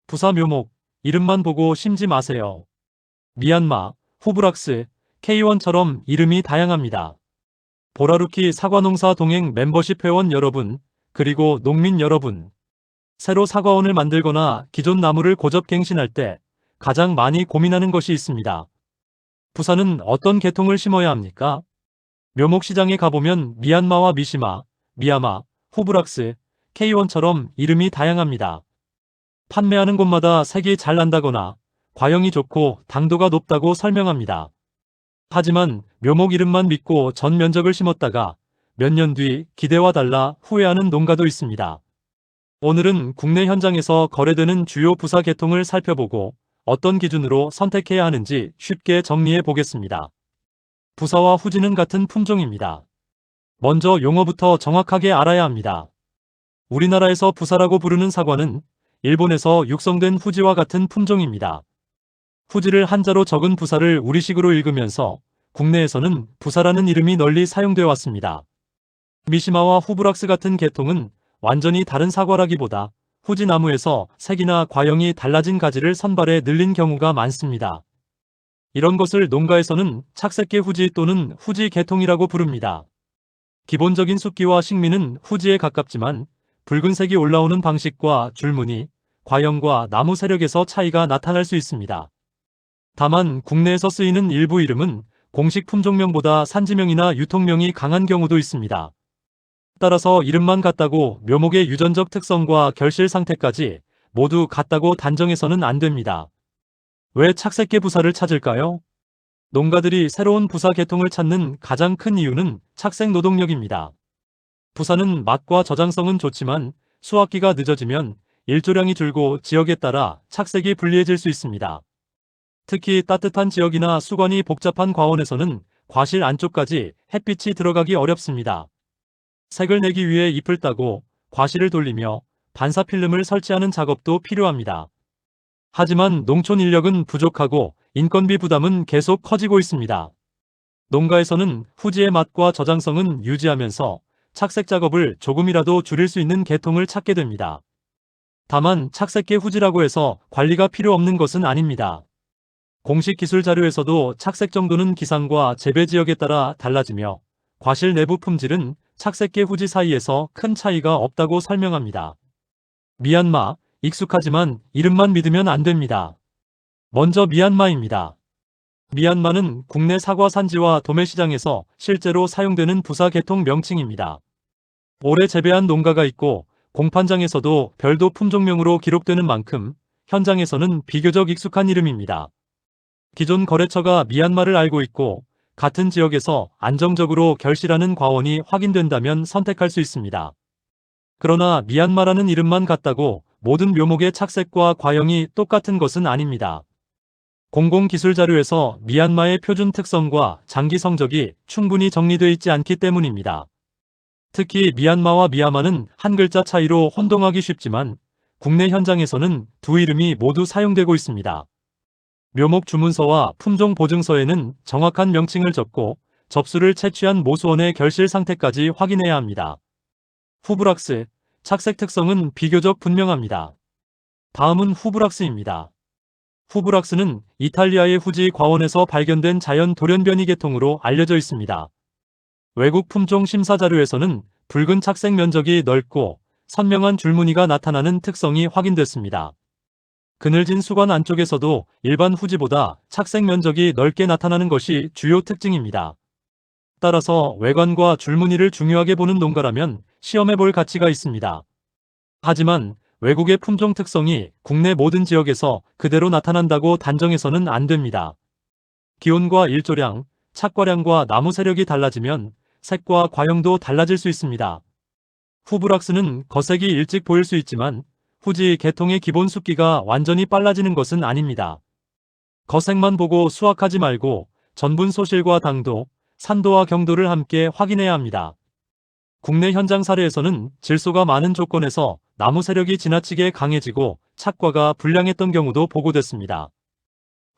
부사 묘목, 이름만 보고 심지 마세요. 미얀마, 후브락스, K1처럼 이름이 다양합니다. 보라루키 사과농사 동행 멤버십 회원 여러분, 그리고 농민 여러분. 새로 사과원을 만들거나 기존 나무를 고접갱신할 때 가장 많이 고민하는 것이 있습니다. 부사는 어떤 계통을 심어야 합니까? 묘목시장에 가보면 미얀마와 미시마, 미야마, 후브락스, K1처럼 이름이 다양합니다. 판매하는 곳마다 색이 잘 난다거나 과형이 좋고 당도가 높다고 설명합니다. 하지만 묘목 이름만 믿고 전 면적을 심었다가 몇 년 뒤 기대와 달라 후회하는 농가도 있습니다. 오늘은 국내 현장에서 거래되는 주요 부사 계통을 살펴보고 어떤 기준으로 선택해야 하는지 쉽게 정리해 보겠습니다. 부사와 후지는 같은 품종입니다. 먼저 용어부터 정확하게 알아야 합니다. 우리나라에서 부사라고 부르는 사과는 일본에서 육성된 후지와 같은 품종입니다. 후지를 한자로 적은 부사를 우리식으로 읽으면서 국내에서는 부사라는 이름이 널리 사용되어 왔습니다. 미시마와 후브락스 같은 계통은 완전히 다른 사과라기보다 후지나무에서 색이나 과형이 달라진 가지를 선발해 늘린 경우가 많습니다. 이런 것을 농가에서는 착색계 후지 또는 후지 계통이라고 부릅니다. 기본적인 숫기와 식미는 후지에 가깝지만 붉은색이 올라오는 방식과 줄무늬, 과형과 나무 세력에서 차이가 나타날 수 있습니다. 다만 국내에서 쓰이는 일부 이름은 공식 품종명보다 산지명이나 유통명이 강한 경우도 있습니다. 따라서 이름만 같다고 묘목의 유전적 특성과 결실 상태까지 모두 같다고 단정해서는 안 됩니다. 왜 착색계 부사를 찾을까요? 농가들이 새로운 부사 계통을 찾는 가장 큰 이유는 착색 노동력입니다. 부사는 맛과 저장성은 좋지만 수확기가 늦어지면 일조량이 줄고 지역에 따라 착색이 불리해질 수 있습니다. 특히 따뜻한 지역이나 수관이 복잡한 과원에서는 과실 안쪽까지 햇빛이 들어가기 어렵습니다. 색을 내기 위해 잎을 따고 과실을 돌리며 반사 필름을 설치하는 작업도 필요합니다. 하지만 농촌 인력은 부족하고 인건비 부담은 계속 커지고 있습니다. 농가에서는 후지의 맛과 저장성은 유지하면서 착색 작업을 조금이라도 줄일 수 있는 계통을 찾게 됩니다. 다만 착색계 후지라고 해서 관리가 필요 없는 것은 아닙니다. 공식 기술 자료에서도 착색 정도는 기상과 재배 지역에 따라 달라지며 과실 내부 품질은 착색계 후지 사이에서 큰 차이가 없다고 설명합니다. 미얀마, 익숙하지만 이름만 믿으면 안 됩니다. 먼저 미얀마입니다. 미얀마는 국내 사과 산지와 도매시장에서 실제로 사용되는 부사 계통 명칭입니다. 올해 재배한 농가가 있고 공판장에서도 별도 품종명으로 기록되는 만큼 현장에서는 비교적 익숙한 이름입니다. 기존 거래처가 미얀마를 알고 있고 같은 지역에서 안정적으로 결실하는 과원이 확인된다면 선택할 수 있습니다. 그러나 미얀마라는 이름만 같다고 모든 묘목의 착색과 과형이 똑같은 것은 아닙니다. 공공기술자료에서 미얀마의 표준 특성과 장기 성적이 충분히 정리되어 있지 않기 때문입니다. 특히 미얀마와 미야마는 한 글자 차이로 혼동하기 쉽지만 국내 현장에서는 두 이름이 모두 사용되고 있습니다. 묘목 주문서와 품종 보증서에는 정확한 명칭을 적고 접수를 채취한 모수원의 결실 상태까지 확인해야 합니다. 후브락스, 착색 특성은 비교적 분명합니다. 다음은 후브락스입니다. 후브락스는 이탈리아의 후지 과원에서 발견된 자연 돌연변이 계통으로 알려져 있습니다. 외국 품종 심사 자료에서는 붉은 착색 면적이 넓고 선명한 줄무늬가 나타나는 특성이 확인됐습니다. 그늘진 수관 안쪽에서도 일반 후지보다 착색 면적이 넓게 나타나는 것이 주요 특징입니다. 따라서 외관과 줄무늬를 중요하게 보는 농가라면 시험해 볼 가치가 있습니다. 하지만 외국의 품종 특성이 국내 모든 지역에서 그대로 나타난다고 단정해서는 안 됩니다. 기온과 일조량, 착과량과 나무 세력이 달라지면 색과 과형도 달라질 수 있습니다. 후브락스는 거색이 일찍 보일 수 있지만 후지 계통의 기본 숫기가 완전히 빨라지는 것은 아닙니다. 거색만 보고 수확하지 말고 전분 소실과 당도, 산도와 경도를 함께 확인해야 합니다. 국내 현장 사례에서는 질소가 많은 조건에서 나무 세력이 지나치게 강해지고 착과가 불량했던 경우도 보고됐습니다.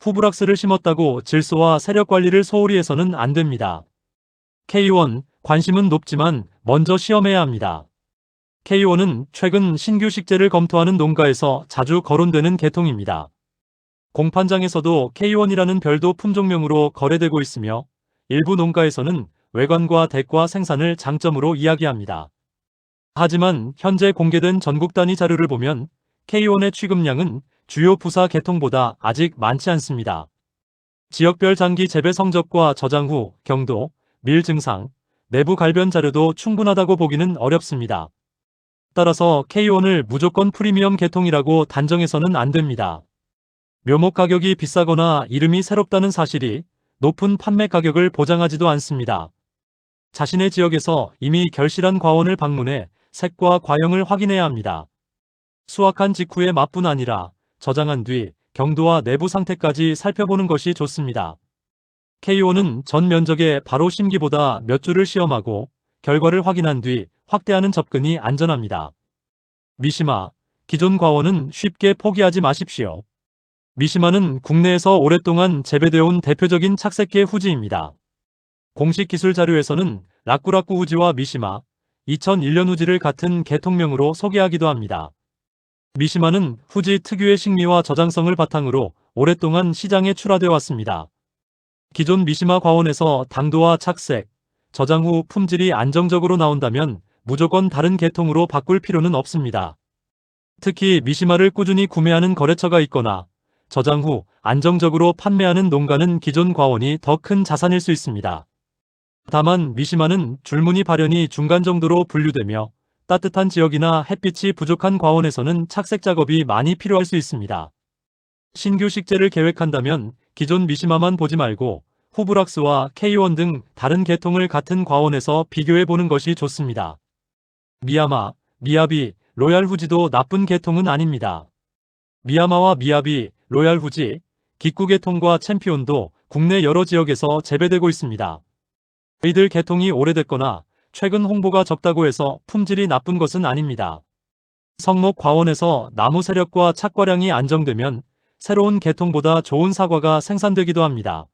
후브락스를 심었다고 질소와 세력 관리를 소홀히 해서는 안 됩니다. K1, 관심은 높지만 먼저 시험해야 합니다. K1은 최근 신규 식재를 검토하는 농가에서 자주 거론되는 계통입니다. 공판장에서도 K1이라는 별도 품종명으로 거래되고 있으며 일부 농가에서는 외관과 덱과 생산을 장점으로 이야기합니다. 하지만 현재 공개된 전국 단위 자료를 보면 K1의 취급량은 주요 부사 계통보다 아직 많지 않습니다. 지역별 장기 재배 성적과 저장 후 경도, 밀 증상, 내부 갈변 자료도 충분하다고 보기는 어렵습니다. 따라서 K1을 무조건 프리미엄 계통이라고 단정해서는 안 됩니다. 묘목 가격이 비싸거나 이름이 새롭다는 사실이 높은 판매 가격을 보장하지도 않습니다. 자신의 지역에서 이미 결실한 과원을 방문해 색과 과형을 확인해야 합니다. 수확한 직후의 맛뿐 아니라 저장한 뒤 경도와 내부 상태까지 살펴보는 것이 좋습니다. K1은 전 면적에 바로 심기보다 몇 주를 시험하고 결과를 확인한 뒤 확대하는 접근이 안전합니다. 미시마, 기존 과원은 쉽게 포기하지 마십시오. 미시마는 국내에서 오랫동안 재배되어 온 대표적인 착색계 후지입니다. 공식 기술 자료에서는 라꾸라꾸 후지와 미시마, 2001년 후지를 같은 계통명으로 소개하기도 합니다. 미시마는 후지 특유의 식미와 저장성을 바탕으로 오랫동안 시장에 출하되어 왔습니다. 기존 미시마 과원에서 당도와 착색, 저장 후 품질이 안정적으로 나온다면 무조건 다른 계통으로 바꿀 필요는 없습니다. 특히 미시마를 꾸준히 구매하는 거래처가 있거나 저장 후 안정적으로 판매하는 농가는 기존 과원이 더 큰 자산일 수 있습니다. 다만 미시마는 줄무늬 발현이 중간 정도로 분류되며 따뜻한 지역이나 햇빛이 부족한 과원에서는 착색 작업이 많이 필요할 수 있습니다. 신규 식재를 계획한다면 기존 미시마만 보지 말고 후브락스와 K1 등 다른 계통을 같은 과원에서 비교해 보는 것이 좋습니다. 미야마, 미야비, 로얄 후지도 나쁜 계통은 아닙니다. 미야마와 미야비, 로얄 후지, 기쿠 계통과 챔피온도 국내 여러 지역에서 재배되고 있습니다. 이들 계통이 오래됐거나 최근 홍보가 적다고 해서 품질이 나쁜 것은 아닙니다. 성목 과원에서 나무 세력과 착과량이 안정되면 새로운 계통보다 좋은 사과가 생산되기도 합니다.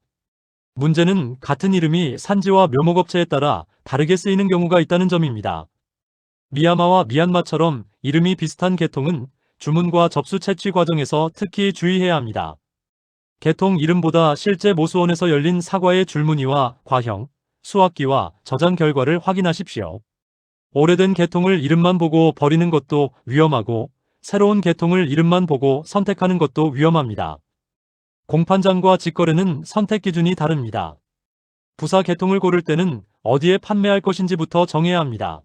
문제는 같은 이름이 산지와 묘목업체에 따라 다르게 쓰이는 경우가 있다는 점입니다. 미야마와 미얀마처럼 이름이 비슷한 계통은 주문과 접수 채취 과정에서 특히 주의해야 합니다. 계통 이름보다 실제 모수원에서 열린 사과의 줄무늬와 과형, 수확기와 저장 결과를 확인하십시오. 오래된 계통을 이름만 보고 버리는 것도 위험하고 새로운 계통을 이름만 보고 선택하는 것도 위험합니다. 공판장과 직거래는 선택 기준이 다릅니다. 부사 계통을 고를 때는 어디에 판매할 것인지부터 정해야 합니다.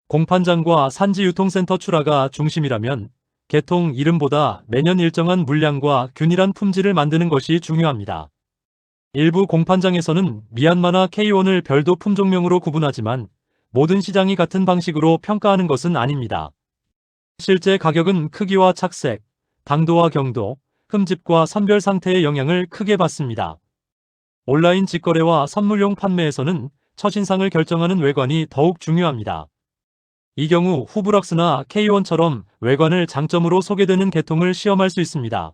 공판장과 산지유통센터 출하가 중심이라면 계통 이름보다 매년 일정한 물량과 균일한 품질을 만드는 것이 중요합니다. 일부 공판장에서는 미얀마나 K1을 별도 품종명으로 구분하지만 모든 시장이 같은 방식으로 평가하는 것은 아닙니다. 실제 가격은 크기와 착색, 당도와 경도, 흠집과 선별 상태의 영향을 크게 받습니다. 온라인 직거래와 선물용 판매에서는 첫인상을 결정하는 외관이 더욱 중요합니다. 이 경우 후브락스나 K1처럼 외관을 장점으로 소개되는 계통을 시험할 수 있습니다.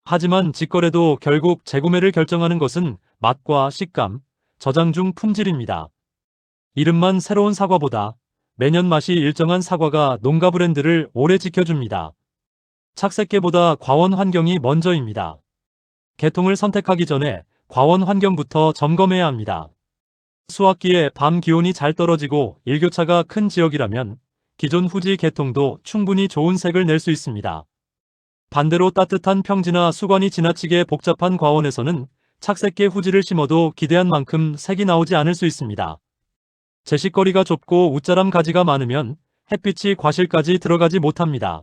하지만 직거래도 결국 재구매를 결정하는 것은 맛과 식감, 저장 중 품질입니다. 이름만 새로운 사과보다 매년 맛이 일정한 사과가 농가 브랜드를 오래 지켜줍니다. 착색계보다 과원 환경이 먼저입니다. 계통을 선택하기 전에 과원 환경부터 점검해야 합니다. 수확기에 밤 기온이 잘 떨어지고 일교차가 큰 지역이라면 기존 후지 계통도 충분히 좋은 색을 낼 수 있습니다. 반대로 따뜻한 평지나 수관이 지나치게 복잡한 과원에서는 착색계 후지를 심어도 기대한 만큼 색이 나오지 않을 수 있습니다. 제식거리가 좁고 웃자람 가지가 많으면 햇빛이 과실까지 들어가지 못합니다.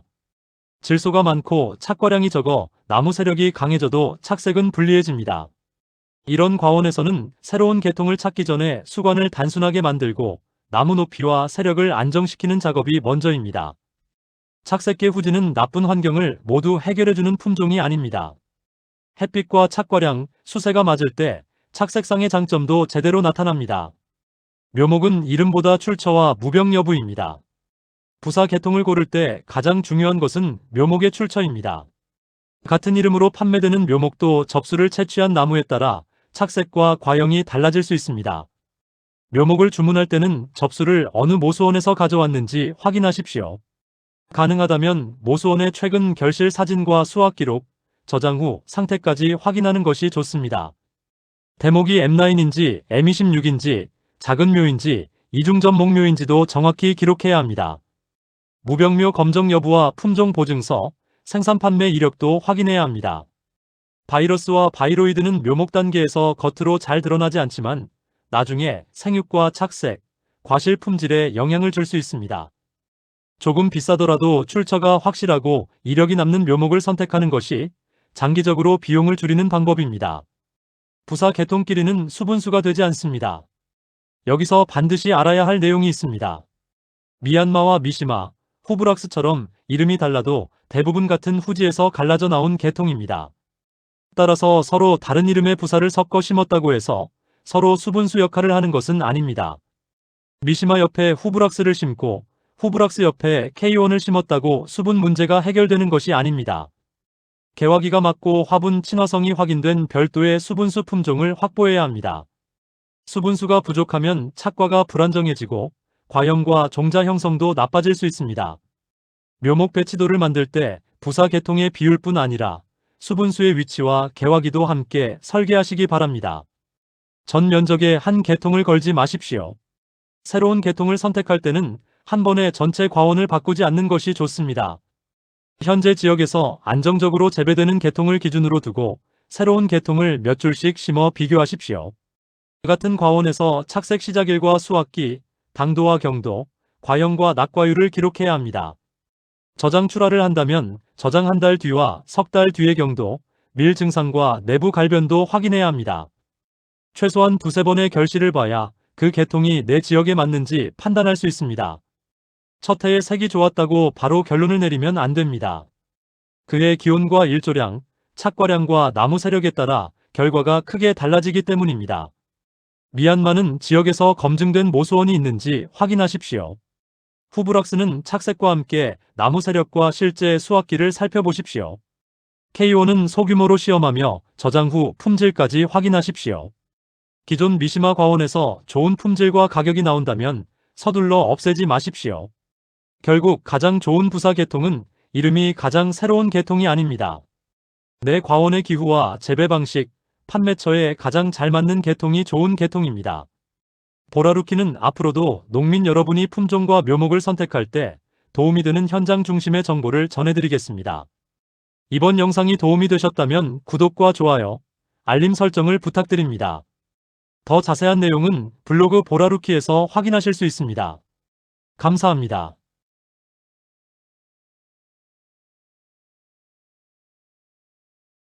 질소가 많고 착과량이 적어 나무 세력이 강해져도 착색은 불리해집니다. 이런 과원에서는 새로운 계통을 찾기 전에 수관을 단순하게 만들고 나무 높이와 세력을 안정시키는 작업이 먼저입니다. 착색계 후지는 나쁜 환경을 모두 해결해주는 품종이 아닙니다. 햇빛과 착과량, 수세가 맞을 때 착색상의 장점도 제대로 나타납니다. 묘목은 이름보다 출처와 무병 여부입니다. 부사 계통을 고를 때 가장 중요한 것은 묘목의 출처입니다. 같은 이름으로 판매되는 묘목도 접수를 채취한 나무에 따라 착색과 과형이 달라질 수 있습니다. 묘목을 주문할 때는 접수를 어느 모수원에서 가져왔는지 확인하십시오. 가능하다면 모수원의 최근 결실 사진과 수확 기록, 저장 후 상태까지 확인하는 것이 좋습니다. 대목이 M9인지 M26인지 작은 묘인지 이중접목 묘인지도 정확히 기록해야 합니다. 무병묘 검정 여부와 품종 보증서, 생산 판매 이력도 확인해야 합니다. 바이러스와 바이로이드는 묘목 단계에서 겉으로 잘 드러나지 않지만 나중에 생육과 착색, 과실 품질에 영향을 줄 수 있습니다. 조금 비싸더라도 출처가 확실하고 이력이 남는 묘목을 선택하는 것이 장기적으로 비용을 줄이는 방법입니다. 부사 개통끼리는 수분수가 되지 않습니다. 여기서 반드시 알아야 할 내용이 있습니다. 미얀마와 미시마, 호브락스처럼 이름이 달라도 대부분 같은 후지에서 갈라져 나온 계통입니다. 따라서 서로 다른 이름의 부사를 섞어 심었다고 해서 서로 수분수 역할을 하는 것은 아닙니다. 미시마 옆에 후브락스를 심고 후브락스 옆에 K1을 심었다고 수분 문제가 해결되는 것이 아닙니다. 개화기가 맞고 화분 친화성이 확인된 별도의 수분수 품종을 확보해야 합니다. 수분수가 부족하면 착과가 불안정해지고 과형과 종자 형성도 나빠질 수 있습니다. 묘목 배치도를 만들 때 부사 계통의 비율뿐 아니라 수분수의 위치와 개화기도 함께 설계하시기 바랍니다. 전 면적에 한 계통을 걸지 마십시오. 새로운 계통을 선택할 때는 한 번에 전체 과원을 바꾸지 않는 것이 좋습니다. 현재 지역에서 안정적으로 재배되는 계통을 기준으로 두고 새로운 계통을 몇 줄씩 심어 비교하십시오. 같은 과원에서 착색 시작일과 수확기, 당도와 경도, 과형과 낙과율을 기록해야 합니다. 저장 출하를 한다면 저장 한 달 뒤와 석 달 뒤의 경도, 밀 증상과 내부 갈변도 확인해야 합니다. 최소한 두세 번의 결실을 봐야 그 계통이 내 지역에 맞는지 판단할 수 있습니다. 첫 해에 색이 좋았다고 바로 결론을 내리면 안 됩니다. 그의 기온과 일조량, 착과량과 나무 세력에 따라 결과가 크게 달라지기 때문입니다. 미얀마는 지역에서 검증된 모수원이 있는지 확인하십시오. 후브락스는 착색과 함께 나무 세력과 실제 수확기를 살펴보십시오. K1은 소규모로 시험하며 저장 후 품질까지 확인하십시오. 기존 미시마 과원에서 좋은 품질과 가격이 나온다면 서둘러 없애지 마십시오. 결국 가장 좋은 부사 계통은 이름이 가장 새로운 계통이 아닙니다. 내 과원의 기후와 재배 방식, 판매처에 가장 잘 맞는 계통이 좋은 계통입니다. 보라루키는 앞으로도 농민 여러분이 품종과 묘목을 선택할 때 도움이 되는 현장 중심의 정보를 전해드리겠습니다. 이번 영상이 도움이 되셨다면 구독과 좋아요, 알림 설정을 부탁드립니다. 더 자세한 내용은 블로그 보라루키에서 확인하실 수 있습니다. 감사합니다.